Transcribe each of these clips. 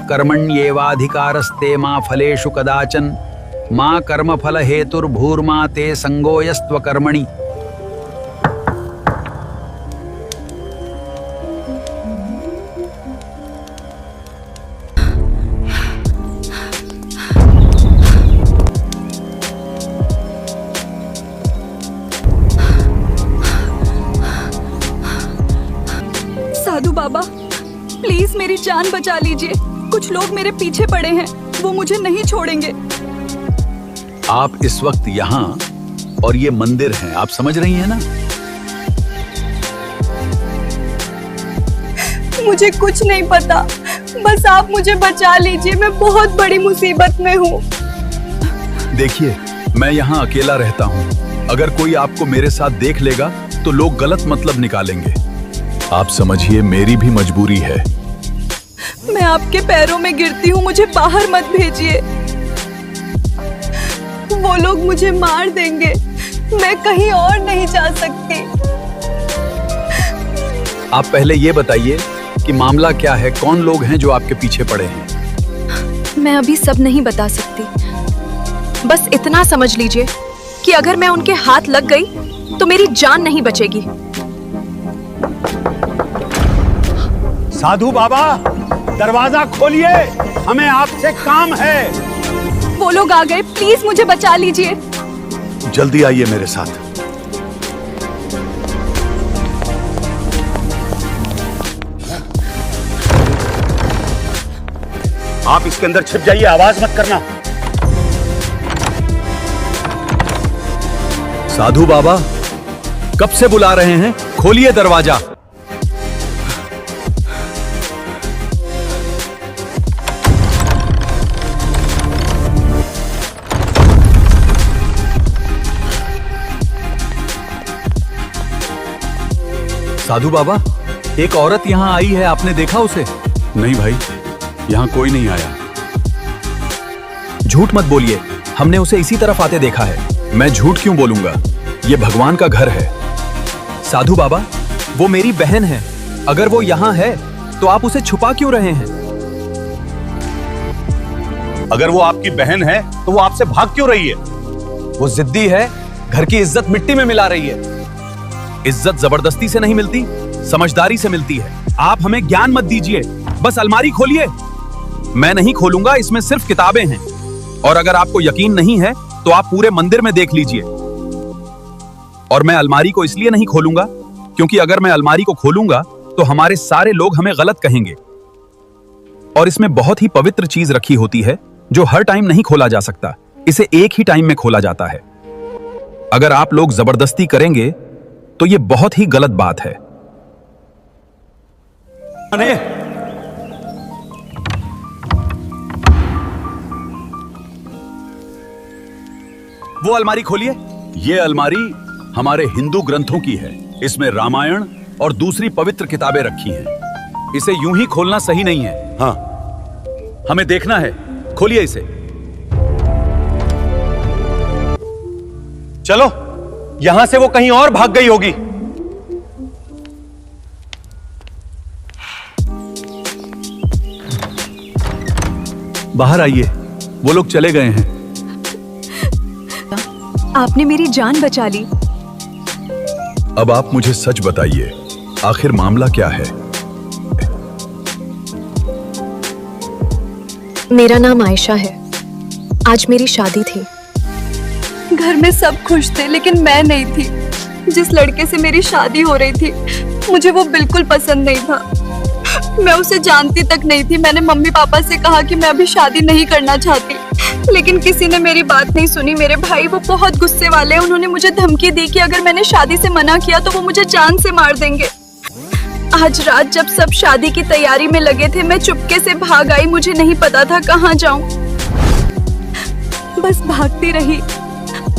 कर्मण्येवाधिकारस्ते मा फलेषु कदाचन मा कर्मफल हेतुर्भूर्मा ते संगोयस्त्व कर्मणि। साधु बाबा, प्लीज मेरी जान बचा लीजिए। कुछ लोग मेरे पीछे पड़े हैं, वो मुझे नहीं छोड़ेंगे। आप इस वक्त यहाँ और ये मंदिर है, आप समझ रही हैं ना? मुझे कुछ नहीं पता, बस आप मुझे बचा लीजिए, मैं बहुत बड़ी मुसीबत में हूँ। देखिए, मैं यहाँ अकेला रहता हूँ। अगर कोई आपको मेरे साथ देख लेगा तो लोग गलत मतलब निकालेंगे। आप समझिए, मेरी भी मजबूरी है। मैं आपके पैरों में गिरती हूँ, मुझे बाहर मत भेजिए। वो लोग मुझे मार देंगे, मैं कहीं और नहीं जा सकती। आप पहले ये बताइए कि मामला क्या है, कौन लोग हैं जो आपके पीछे पड़े हैं? मैं अभी सब नहीं बता सकती, बस इतना समझ लीजिए कि अगर मैं उनके हाथ लग गई तो मेरी जान नहीं बचेगी। साधु बाबा, दरवाजा खोलिए, हमें आपसे काम है। वो लोग आ गए, प्लीज मुझे बचा लीजिए। जल्दी आइए मेरे साथ। आप इसके अंदर छिप जाइए, आवाज मत करना। साधु बाबा, कब से बुला रहे हैं, खोलिए दरवाजा। साधु बाबा, एक औरत यहाँ आई है, आपने देखा उसे? नहीं भाई, यहाँ कोई नहीं आया। झूठ मत बोलिए, हमने उसे इसी तरफ आते देखा है। मैं झूठ क्यों बोलूंगा, ये भगवान का घर है। साधु बाबा, वो मेरी बहन है, अगर वो यहाँ है तो आप उसे छुपा क्यों रहे हैं? अगर वो आपकी बहन है तो वो आपसे भाग क्यों रही है? वो जिद्दी है, घर की इज्जत मिट्टी में मिला रही है। इज्जत जबरदस्ती से नहीं मिलती, समझदारी से मिलती है। आप हमें ज्ञान मत दीजिए, बस अलमारी खोलिए। मैं नहीं खोलूंगा, इसमें सिर्फ किताबें हैं। और अगर आपको यकीन नहीं है तो आप पूरे मंदिर में देख लीजिए। और मैं अलमारी को इसलिए नहीं खोलूंगा क्योंकि अगर मैं अलमारी को खोलूंगा तो हमारे सारे लोग हमें गलत कहेंगे। और इसमें बहुत ही पवित्र चीज रखी होती है जो हर टाइम नहीं खोला जा सकता, इसे एक ही टाइम में खोला जाता है। अगर आप लोग जबरदस्ती करेंगे तो यह बहुत ही गलत बात है। वो अलमारी खोलिए। ये अलमारी हमारे हिंदू ग्रंथों की है। इसमें रामायण और दूसरी पवित्र किताबें रखी हैं। इसे यूं ही खोलना सही नहीं है। हाँ, हमें देखना है, खोलिए इसे। चलो, यहां से वो कहीं और भाग गई होगी। बाहर आइए, वो लोग चले गए हैं। आपने मेरी जान बचा ली। अब आप मुझे सच बताइए, आखिर मामला क्या है? मेरा नाम आयशा है। आज मेरी शादी थी। घर में सब खुश थे लेकिन मैं नहीं थी। जिस लड़के से मेरी शादी हो रही थी मुझे वो बिल्कुल पसंद नहीं था। मैं उसे जानती तक नहीं थी। मैंने मम्मी पापा से कहा कि मैं अभी शादी नहीं करना चाहती, लेकिन किसी ने मेरी बात नहीं सुनी। मेरे भाई वो बहुत गुस्से वाले हैं। उन्होंने मुझे धमकी दी कि अगर मैंने शादी से मना किया तो वो मुझे जान से मार देंगे। आज रात जब सब शादी की तैयारी में लगे थे, मैं चुपके से भाग आई। मुझे नहीं पता था कहाँ जाऊं, बस भागती रही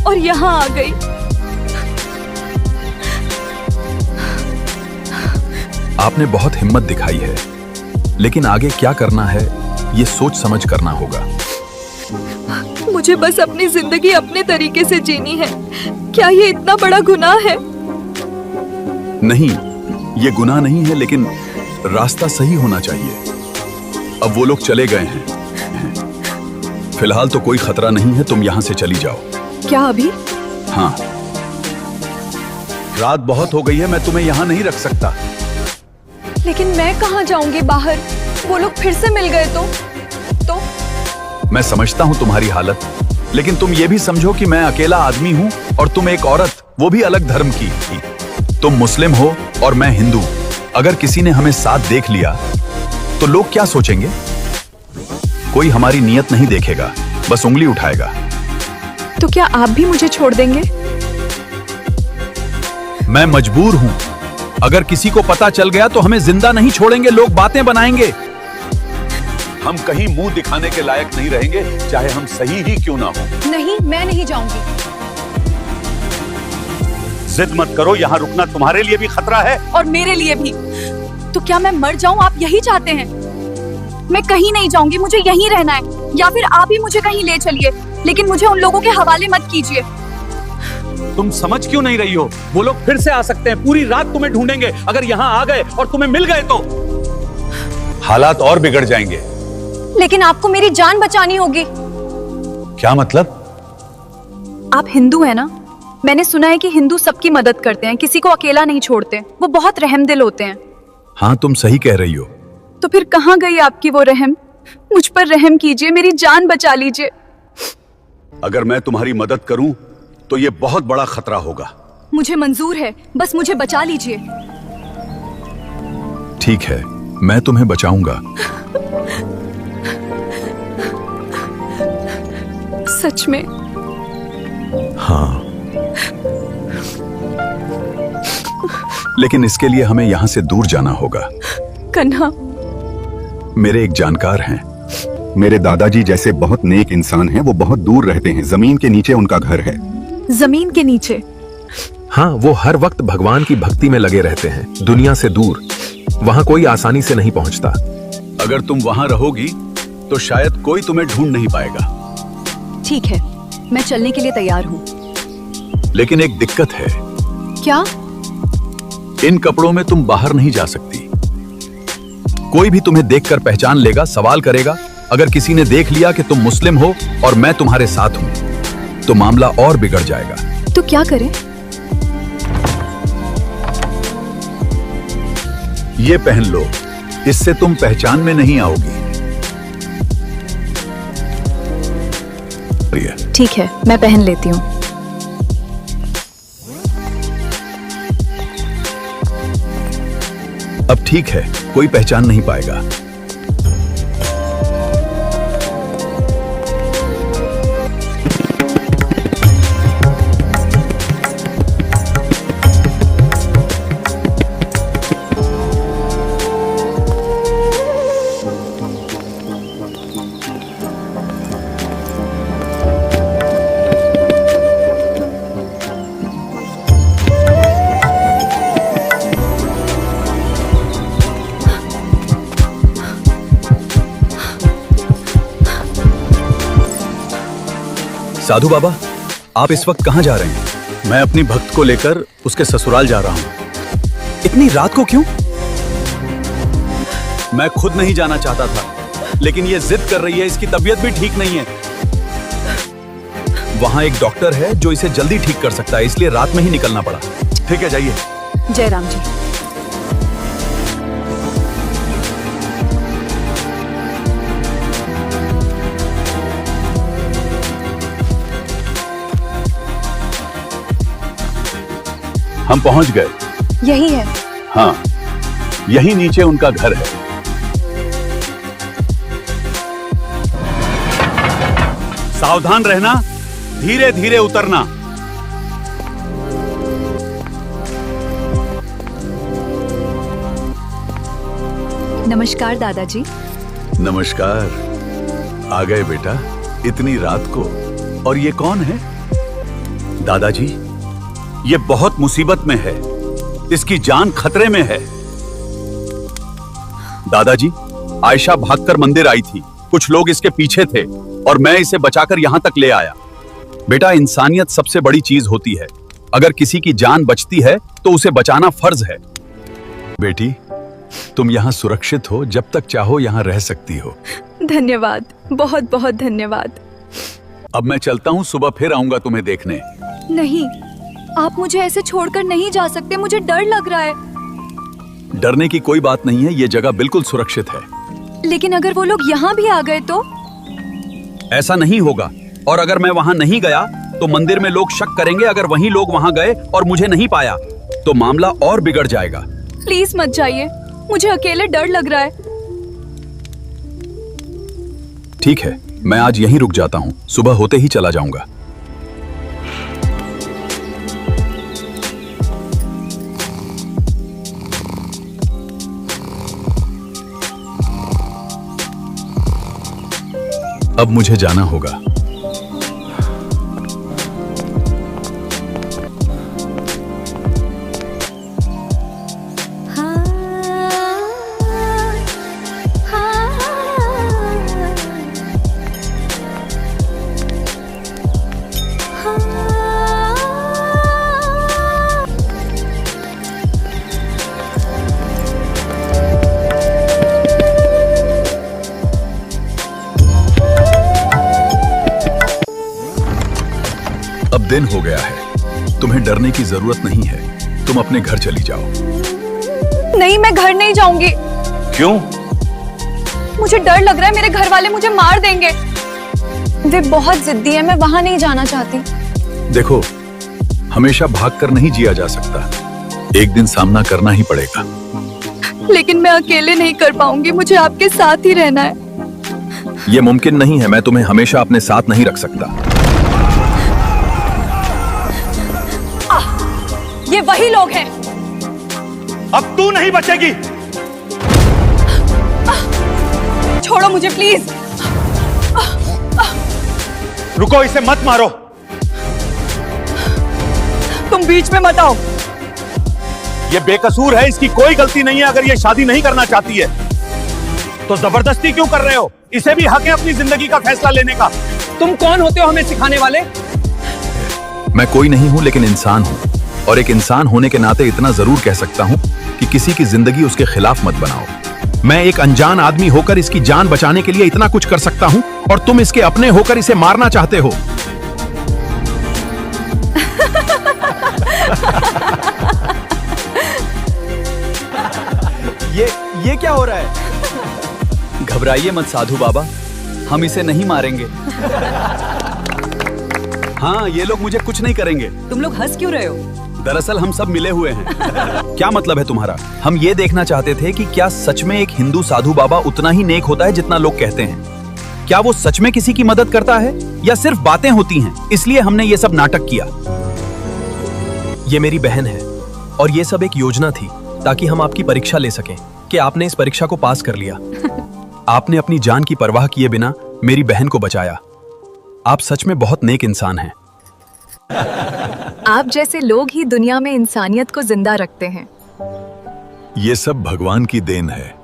और यहाँ आ गई। आपने बहुत हिम्मत दिखाई है, लेकिन आगे क्या करना है ये सोच समझ करना होगा। मुझे बस अपनी जिंदगी अपने तरीके से जीनी है। क्या ये इतना बड़ा गुनाह है? नहीं, ये गुनाह नहीं है, लेकिन रास्ता सही होना चाहिए। अब वो लोग चले गए हैं। फिलहाल तो कोई खतरा नहीं है, तुम यहाँ से चली जाओ। क्या अभी? हाँ, रात बहुत हो गई है, मैं तुम्हें यहाँ नहीं रख सकता। लेकिन मैं कहाँ जाऊंगी बाहर? वो लोग फिर से मिल गए तो? मैं समझता हूँ तुम्हारी हालत, लेकिन तुम ये भी समझो कि मैं अकेला आदमी हूँ और तुम एक औरत, वो भी अलग धर्म की। तुम मुस्लिम हो और मैं हिंदू। अगर किसी ने हमें साथ देख लिया तो लोग क्या सोचेंगे? कोई हमारी नियत नहीं देखेगा, बस उंगली उठाएगा। तो क्या आप भी मुझे छोड़ देंगे? मैं मजबूर हूं। अगर किसी को पता चल गया तो हमें जिंदा नहीं छोड़ेंगे, लोग बातें बनाएंगे। हम कहीं मुंह दिखाने के लायक नहीं रहेंगे, चाहे हम सही ही क्यों ना हो। नहीं, मैं नहीं जाऊंगी। जिद मत करो, यहाँ रुकना तुम्हारे लिए भी खतरा है और मेरे लिए भी। तो क्या मैं मर जाऊं? आप यही चाहते हैं? मैं कहीं नहीं जाऊंगी, मुझे यहीं रहना है। या फिर आप ही मुझे कहीं ले चलिए, लेकिन मुझे उन लोगों के हवाले मत कीजिए। तुम समझ क्यों नहीं रही हो? वो लोग फिर से आ सकते हैं, पूरी रात तुम्हें ढूंढेंगे। अगर यहाँ आ गए और तुम्हें मिल गए तो हालात और बिगड़ जाएंगे। लेकिन आपको मेरी जान बचानी होगी। क्या मतलब? आप हिंदू हैं ना? मैंने सुना है कि हिंदू सबकी मदद करते हैं, किसी को अकेला नहीं छोड़ते। वो बहुत रहमदिल होते हैं। हाँ, तुम सही कह रही हो। तो फिर कहाँ गई आपकी वो रहम? मुझ पर रहम कीजिए, मेरी जान बचा लीजिए। अगर मैं तुम्हारी मदद करूं तो ये बहुत बड़ा खतरा होगा। मुझे मंजूर है, बस मुझे बचा लीजिए। ठीक है, मैं तुम्हें बचाऊंगा। सच में? हाँ, लेकिन इसके लिए हमें यहाँ से दूर जाना होगा। कन्हा, मेरे एक जानकार हैं। मेरे दादाजी जैसे बहुत नेक इंसान हैं, वो बहुत दूर रहते हैं, जमीन के नीचे उनका घर है। जमीन के नीचे? हाँ, वो हर वक्त भगवान की भक्ति में लगे रहते हैं, दुनिया से दूर। वहाँ कोई आसानी से नहीं पहुँचता। अगर तुम वहाँ रहोगी तो शायद कोई तुम्हें ढूंढ नहीं पाएगा। ठीक है, मैं चलने के लिए तैयार हूँ। लेकिन एक दिक्कत है। क्या? इन कपड़ों में तुम बाहर नहीं जा सकती। कोई भी तुम्हें देखकर पहचान लेगा, सवाल करेगा। अगर किसी ने देख लिया कि तुम मुस्लिम हो और मैं तुम्हारे साथ हूं, तो मामला और बिगड़ जाएगा। तो क्या करें? ये पहन लो, इससे तुम पहचान में नहीं आओगी। ठीक है, मैं पहन लेती हूँ। अब ठीक है, कोई पहचान नहीं पाएगा। साधु बाबा, आप इस वक्त कहाँ जा रहे हैं? मैं अपनी भक्त को लेकर उसके ससुराल जा रहा हूँ। इतनी रात को क्यों? मैं खुद नहीं जाना चाहता था, लेकिन ये जिद कर रही है, इसकी तबीयत भी ठीक नहीं है। वहाँ एक डॉक्टर है जो इसे जल्दी ठीक कर सकता है, इसलिए रात में ही निकलना पड़ा। ठीक है, जाइए। जय राम जी। हम पहुंच गए। यही है? हाँ, यही नीचे उनका घर है। सावधान रहना, धीरे धीरे उतरना। नमस्कार दादाजी। नमस्कार। आ गए बेटा, इतनी रात को। और ये कौन है? दादाजी, ये बहुत मुसीबत में है, इसकी जान खतरे में है। दादाजी, आयशा भागकर मंदिर आई थी, कुछ लोग इसके पीछे थे और मैं इसे बचाकर यहां तक ले आया। बेटा, इंसानियत सबसे बड़ी चीज होती है। अगर किसी की जान बचती है तो उसे बचाना फर्ज है। बेटी, तुम यहाँ सुरक्षित हो, जब तक चाहो यहाँ रह सकती हो। धन्यवाद, बहुत बहुत धन्यवाद। अब मैं चलता हूँ, सुबह फिर आऊंगा तुम्हें देखने। नहीं, आप मुझे ऐसे छोड़कर नहीं जा सकते, मुझे डर लग रहा है। डरने की कोई बात नहीं है, ये जगह बिल्कुल सुरक्षित है। लेकिन अगर वो लोग यहाँ भी आ गए तो? ऐसा नहीं होगा, और अगर मैं वहां नहीं गया तो मंदिर में लोग शक करेंगे। अगर वही लोग वहां गए और मुझे नहीं पाया तो मामला और बिगड़ जाएगा। प्लीज मत जाइए, मुझे अकेले डर लग रहा है। ठीक है, मैं आज यहीं रुक जाता हूँ, सुबह होते ही चला जाऊंगा। अब मुझे जाना होगा। अब दिन हो गया है, तुम्हें डरने की जरूरत नहीं है, तुम अपने घर चली जाओ। नहीं, मैं घर नहीं जाऊंगी। क्यों? मुझे डर लग रहा है, मेरे घर वाले मुझे मार देंगे। वे बहुत जिद्दी है, मैं वहां नहीं जाना चाहती। देखो, हमेशा भागकर नहीं जिया जा सकता, एक दिन सामना करना ही पड़ेगा। लेकिन मैं अकेले नहीं कर पाऊंगी, मुझे आपके साथ ही रहना है। ये मुमकिन नहीं है, मैं तुम्हें हमेशा अपने साथ नहीं रख सकता। ये वही लोग हैं। अब तू नहीं बचेगी। छोड़ो मुझे प्लीज। रुको, इसे मत मारो। तुम बीच में मत आओ। ये बेकसूर है, इसकी कोई गलती नहीं है। अगर ये शादी नहीं करना चाहती है तो जबरदस्ती क्यों कर रहे हो? इसे भी हक है अपनी जिंदगी का फैसला लेने का। तुम कौन होते हो हमें सिखाने वाले? मैं कोई नहीं हूं, लेकिन इंसान हूं, और एक इंसान होने के नाते इतना जरूर कह सकता हूं कि किसी की जिंदगी उसके खिलाफ मत बनाओ। मैं एक अनजान आदमी होकर इसकी जान बचाने के लिए इतना कुछ कर सकता हूं, और तुम इसके अपने होकर इसे मारना चाहते हो। ये क्या हो रहा है? घबराइए मत साधु बाबा, हम इसे नहीं मारेंगे। हाँ, ये लोग मुझे कुछ नहीं करेंगे। तुम लोग हंस क्यों रहे हो? दरअसल हम सब मिले हुए हैं। क्या मतलब है तुम्हारा? हम ये देखना चाहते थे कि क्या सच में एक हिंदू साधु बाबा उतना ही नेक होता है जितना लोग कहते हैं। क्या वो सच में किसी की मदद करता है या सिर्फ बातें होती हैं? इसलिए हमने ये सब नाटक किया। ये मेरी बहन है, और ये सब एक योजना थी ताकि हम आपकी परीक्षा ले सकें कि आपने इस परीक्षा को पास कर लिया। आपने अपनी जान की परवाह किए बिना मेरी बहन को बचाया। आप सच में बहुत नेक इंसान हैं। आप जैसे लोग ही दुनिया में इंसानियत को जिंदा रखते हैं। ये सब भगवान की देन है।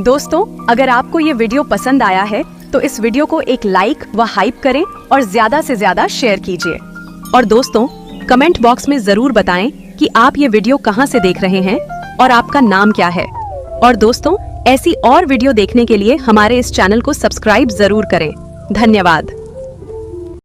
दोस्तों, अगर आपको ये वीडियो पसंद आया है तो इस वीडियो को एक लाइक व हाइप करें और ज्यादा से ज्यादा शेयर कीजिए। और दोस्तों, कमेंट बॉक्स में जरूर बताएं कि आप ये वीडियो कहां से देख रहे हैं और आपका नाम क्या है। और दोस्तों, ऐसी और वीडियो देखने के लिए हमारे इस चैनल को सब्सक्राइब जरूर करें। धन्यवाद।